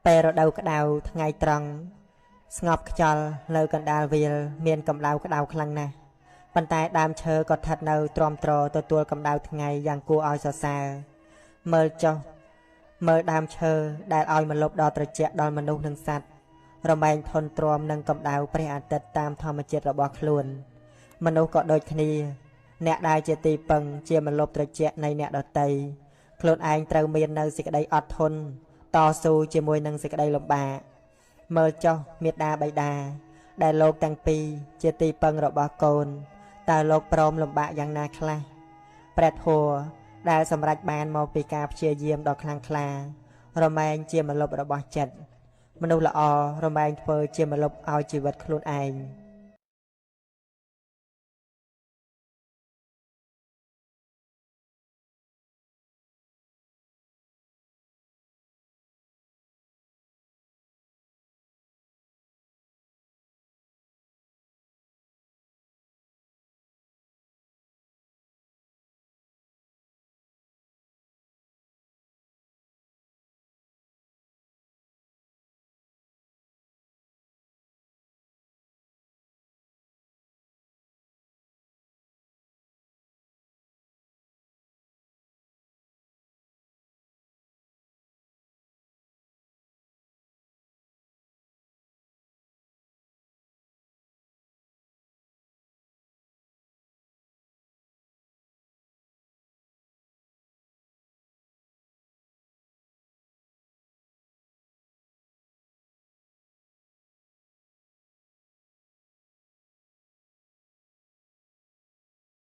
ពេលរដូវក្តៅថ្ងៃត្រង់ស្ងប់ខ្យល់នៅកណ្ដាលវាលមានកម្ដៅក្តៅខ្លាំងណាស់ប៉ុន្តែដើមឈើក៏ស្ថិតនៅទ្រាំទ្រទទួលកម្ដៅថ្ងៃយ៉ាងគួរឲ្យសរសើរមើលចុះមើលដើមឈើដែលឲ្យម្លប់ដ៏ត្រជាក់ដល់មនុស្សនិងសត្វរមែងធន់ទ្រាំនឹងកម្ដៅព្រះអាទិត្យតាមធម្មជាតិរបស់ខ្លួនមនុស្សក៏ដូចគ្នាអ្នកដែលជាទីពឹងជាម្លប់ត្រជាក់នៃអ្នកដទៃខ្លួនឯងត្រូវមាននៅសេចក្តីអត់ធន់តស៊ូជាមួយនឹងសេចក្តីលំបាកមើលចុះមេត្តាបិតាដែលលោកទាំងពីរជាទីពឹងរបស់កូនតើលោកព្រមលំបាកយ៉ាងណាខ្លះព្រះធម៌ដែលសម្រេចបានមកពីការព្យាយាមដ៏ខ្លាំងក្លារមែងជាម្លប់របស់ចិត្តមនុស្សល្អរមែងធ្វើជាម្លប់ឲ្យជីវិតខ្លួនឯង